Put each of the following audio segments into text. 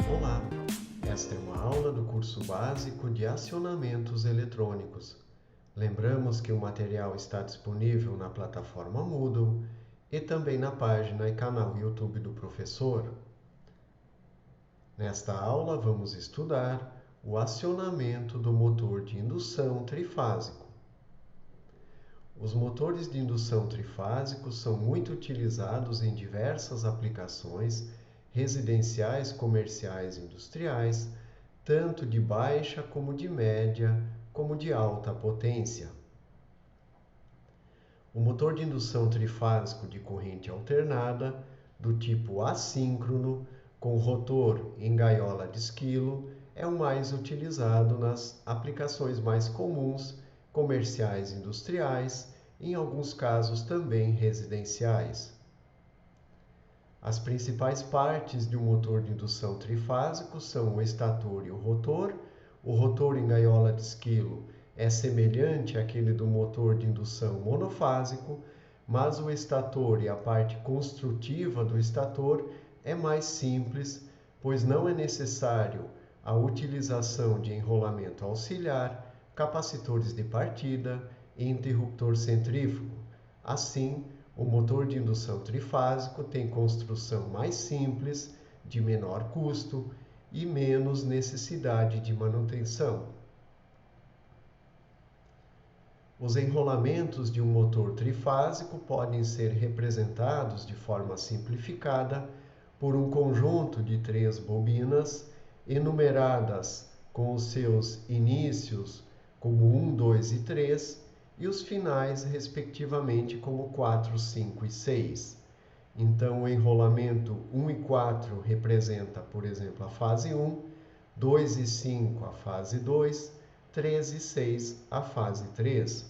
Olá, esta é uma aula do curso básico de acionamentos eletrônicos. Lembramos que o material está disponível na plataforma Moodle e também na página e canal YouTube do professor. Nesta aula vamos estudar o acionamento do motor de indução trifásico. Os motores de indução trifásicos são muito utilizados em diversas aplicações residenciais, comerciais e industriais, tanto de baixa como de média, como de alta potência. O motor de indução trifásico de corrente alternada, do tipo assíncrono, com rotor em gaiola de esquilo, é o mais utilizado nas aplicações mais comuns, comerciais e industriais, em alguns casos também residenciais. As principais partes de um motor de indução trifásico são o estator e o rotor. O rotor em gaiola de esquilo é semelhante àquele do motor de indução monofásico, mas o estator e a parte construtiva do estator é mais simples, pois não é necessário a utilização de enrolamento auxiliar, capacitores de partida e interruptor centrífugo. Assim, o motor de indução trifásico tem construção mais simples, de menor custo e menos necessidade de manutenção. Os enrolamentos de um motor trifásico podem ser representados de forma simplificada por um conjunto de 3 bobinas enumeradas com os seus inícios como 1, 2 e 3 e os finais, respectivamente, como 4, 5 e 6. Então, o enrolamento 1 e 4 representa, por exemplo, a fase 1, 2 e 5 a fase 2, 3 e 6 a fase 3.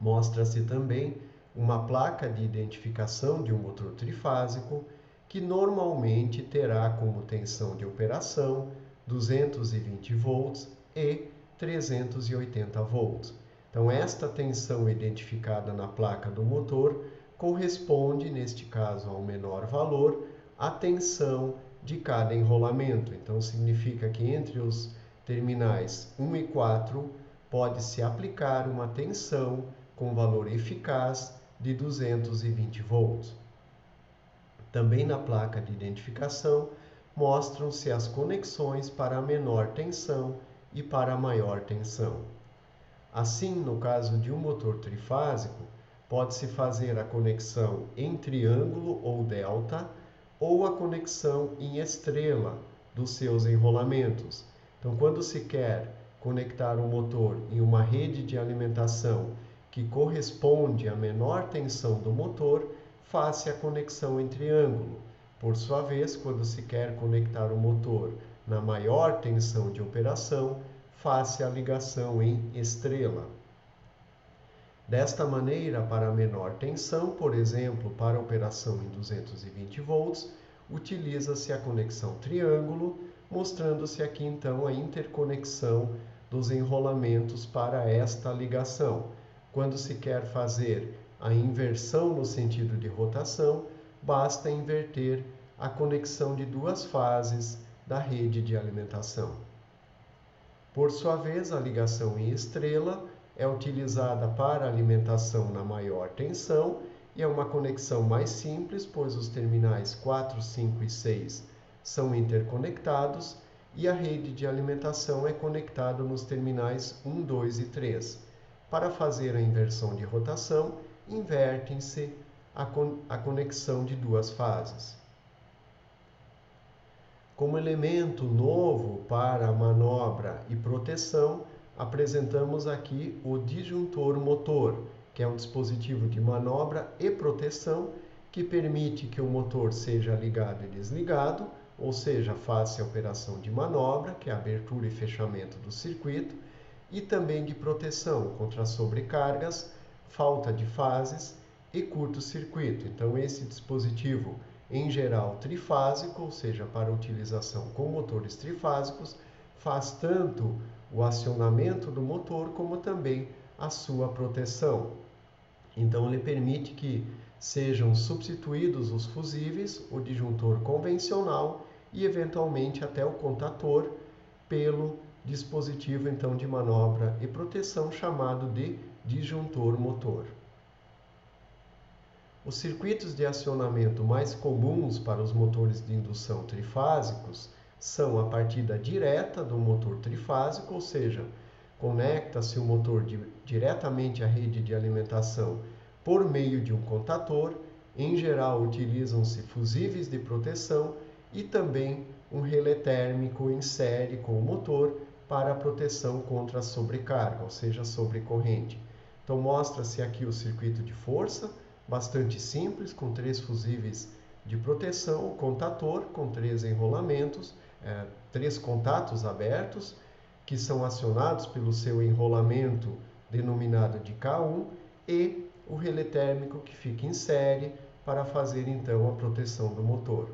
Mostra-se também uma placa de identificação de um motor trifásico, que normalmente terá como tensão de operação 220 volts e 380 volts. Então, esta tensão identificada na placa do motor corresponde, neste caso, ao menor valor, à tensão de cada enrolamento. Então, significa que entre os terminais 1 e 4 pode-se aplicar uma tensão com valor eficaz de 220 volts. Também na placa de identificação mostram-se as conexões para a menor tensão e para a maior tensão. Assim, no caso de um motor trifásico, pode-se fazer a conexão em triângulo ou delta ou a conexão em estrela dos seus enrolamentos. Então, quando se quer conectar o motor em uma rede de alimentação que corresponde à menor tensão do motor, faça a conexão em triângulo. Por sua vez, quando se quer conectar o motor na maior tensão de operação, faça a ligação em estrela. Desta maneira, para a menor tensão, por exemplo, para a operação em 220 volts, utiliza-se a conexão triângulo, mostrando-se aqui então a interconexão dos enrolamentos para esta ligação. Quando se quer fazer a inversão no sentido de rotação, basta inverter a conexão de 2 fases da rede de alimentação. Por sua vez, a ligação em estrela é utilizada para alimentação na maior tensão e é uma conexão mais simples, pois os terminais 4, 5 e 6 são interconectados e a rede de alimentação é conectada nos terminais 1, 2 e 3. Para fazer a inversão de rotação, invertem-se a conexão de 2 fases. Como elemento novo para a manobra e proteção, apresentamos aqui o disjuntor motor, que é um dispositivo de manobra e proteção que permite que o motor seja ligado e desligado, ou seja, faça a operação de manobra, que é a abertura e fechamento do circuito, e também de proteção contra sobrecargas, falta de fases e curto-circuito. Então, esse dispositivo, em geral trifásico, ou seja, para utilização com motores trifásicos, faz tanto o acionamento do motor como também a sua proteção. Então, ele permite que sejam substituídos os fusíveis, o disjuntor convencional e, eventualmente, até o contator pelo dispositivo então de manobra e proteção chamado de disjuntor motor. Os circuitos de acionamento mais comuns para os motores de indução trifásicos são a partida direta do motor trifásico, ou seja, conecta-se o motor diretamente à rede de alimentação por meio de um contator. Em geral, utilizam-se fusíveis de proteção e também um relé térmico em série com o motor para a proteção contra a sobrecarga, ou seja, sobrecorrente. Então, mostra-se aqui o circuito de força, bastante simples, com 3 fusíveis de proteção, o contator com 3 enrolamentos, 3 contatos abertos, que são acionados pelo seu enrolamento denominado de K1, e o relé térmico que fica em série para fazer então a proteção do motor.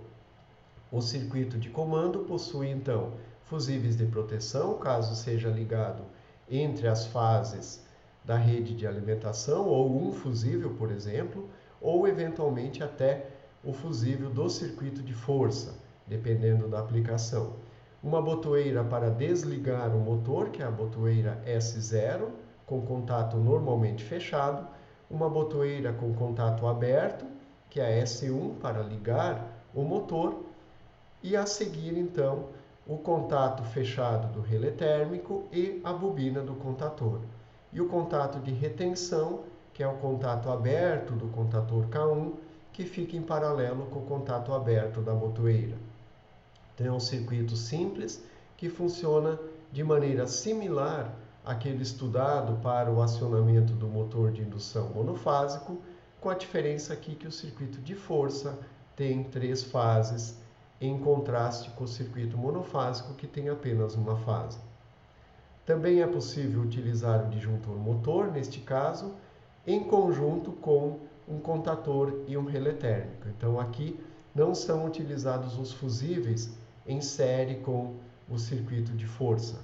O circuito de comando possui então fusíveis de proteção, caso seja ligado entre as fases da rede de alimentação, ou um fusível, por exemplo, ou eventualmente até o fusível do circuito de força, dependendo da aplicação. Uma botoeira para desligar o motor, que é a botoeira S0, com contato normalmente fechado, uma botoeira com contato aberto, que é a S1, para ligar o motor, e a seguir então o contato fechado do relé térmico e a bobina do contator. E o contato de retenção, que é o contato aberto do contator K1, que fica em paralelo com o contato aberto da botoeira. Então, é um circuito simples que funciona de maneira similar àquele estudado para o acionamento do motor de indução monofásico, com a diferença aqui que o circuito de força tem 3 fases, em contraste com o circuito monofásico, que tem apenas uma fase. Também é possível utilizar o disjuntor motor, neste caso, em conjunto com um contator e um relé térmico. Então, aqui não são utilizados os fusíveis em série com o circuito de força.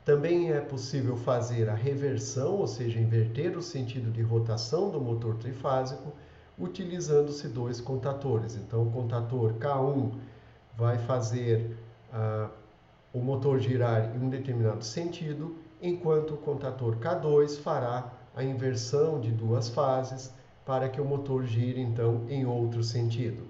Também é possível fazer a reversão, ou seja, inverter o sentido de rotação do motor trifásico, utilizando-se 2 contatores. Então, o contator K1 vai fazer o motor girar em um determinado sentido, enquanto o contator K2 fará a inversão de 2 fases para que o motor gire então em outro sentido.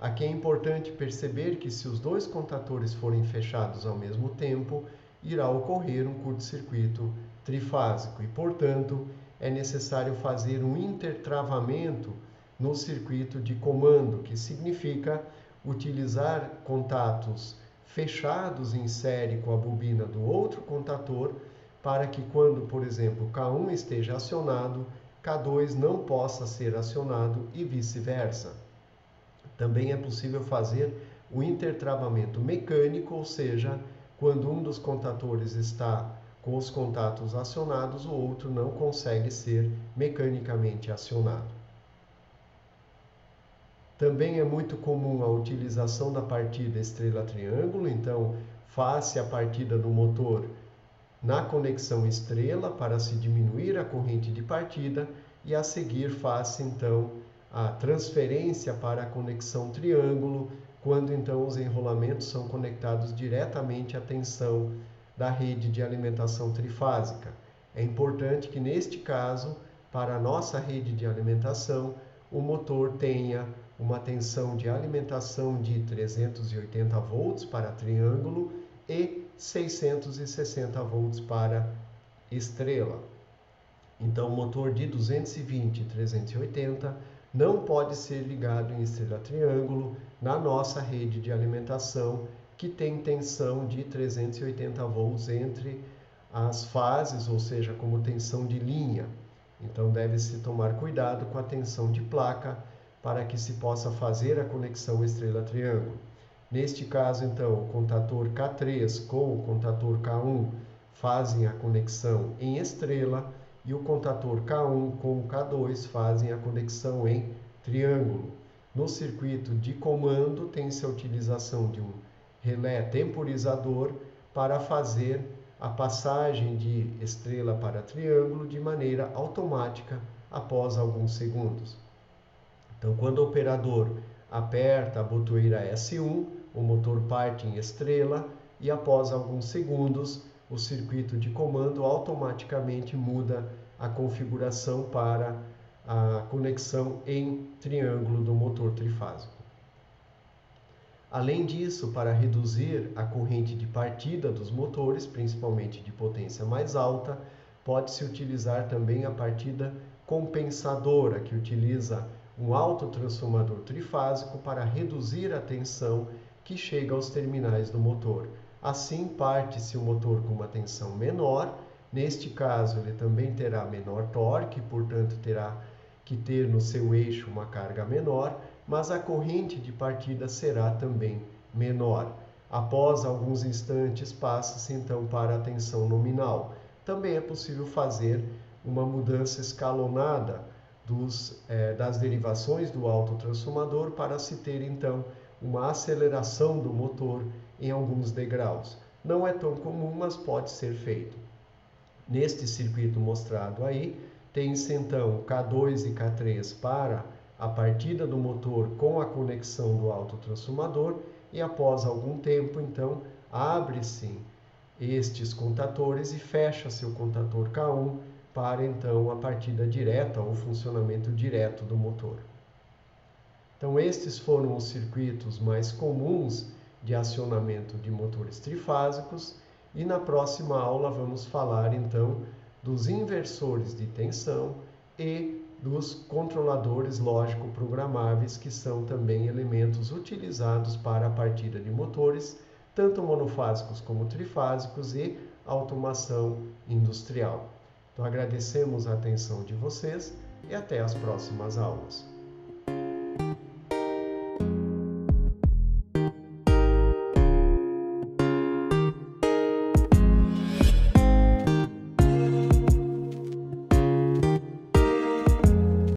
Aqui é importante perceber que se os 2 contatores forem fechados ao mesmo tempo, irá ocorrer um curto-circuito trifásico e, portanto, é necessário fazer um intertravamento no circuito de comando, que significa utilizar contatos fechados em série com a bobina do outro contator, para que quando, por exemplo, K1 esteja acionado, K2 não possa ser acionado e vice-versa. Também é possível fazer o intertravamento mecânico, ou seja, quando um dos contatores está com os contatos acionados, o outro não consegue ser mecanicamente acionado. Também é muito comum a utilização da partida estrela-triângulo, então faz-se a partida do motor na conexão estrela para se diminuir a corrente de partida e a seguir faz-se então a transferência para a conexão triângulo, quando então os enrolamentos são conectados diretamente à tensão da rede de alimentação trifásica. É importante que neste caso, para a nossa rede de alimentação, o motor tenha uma tensão de alimentação de 380 volts para triângulo e 660 volts para estrela. Então, o motor de 220 e 380 não pode ser ligado em estrela triângulo, na nossa rede de alimentação, que tem tensão de 380 volts entre as fases, ou seja, como tensão de linha. Então deve-se tomar cuidado com a tensão de placa para que se possa fazer a conexão estrela-triângulo. Neste caso, então, o contator K3 com o contator K1 fazem a conexão em estrela e o contator K1 com o K2 fazem a conexão em triângulo. No circuito de comando, tem-se a utilização de um relé temporizador para fazer a passagem de estrela para triângulo de maneira automática após alguns segundos. Então, quando o operador aperta a botoeira S1, o motor parte em estrela e após alguns segundos, o circuito de comando automaticamente muda a configuração para a conexão em triângulo do motor trifásico. Além disso, para reduzir a corrente de partida dos motores, principalmente de potência mais alta, pode-se utilizar também a partida compensadora, que utiliza um autotransformador trifásico para reduzir a tensão que chega aos terminais do motor. Assim, parte-se o motor com uma tensão menor. Neste caso, ele também terá menor torque, portanto, terá que ter no seu eixo uma carga menor, mas a corrente de partida será também menor. Após alguns instantes, passa-se então para a tensão nominal. Também é possível fazer uma mudança escalonada das derivações do autotransformador para se ter então uma aceleração do motor em alguns degraus. Não é tão comum, mas pode ser feito. Neste circuito mostrado aí, tem-se então K2 e K3 para a partida do motor com a conexão do autotransformador e após algum tempo, então, abre-se estes contatores e fecha-se o contator K1 para então a partida direta ou funcionamento direto do motor. Então, estes foram os circuitos mais comuns de acionamento de motores trifásicos e na próxima aula vamos falar então dos inversores de tensão e dos controladores lógico-programáveis, que são também elementos utilizados para a partida de motores, tanto monofásicos como trifásicos e automação industrial. Então agradecemos a atenção de vocês e até as próximas aulas.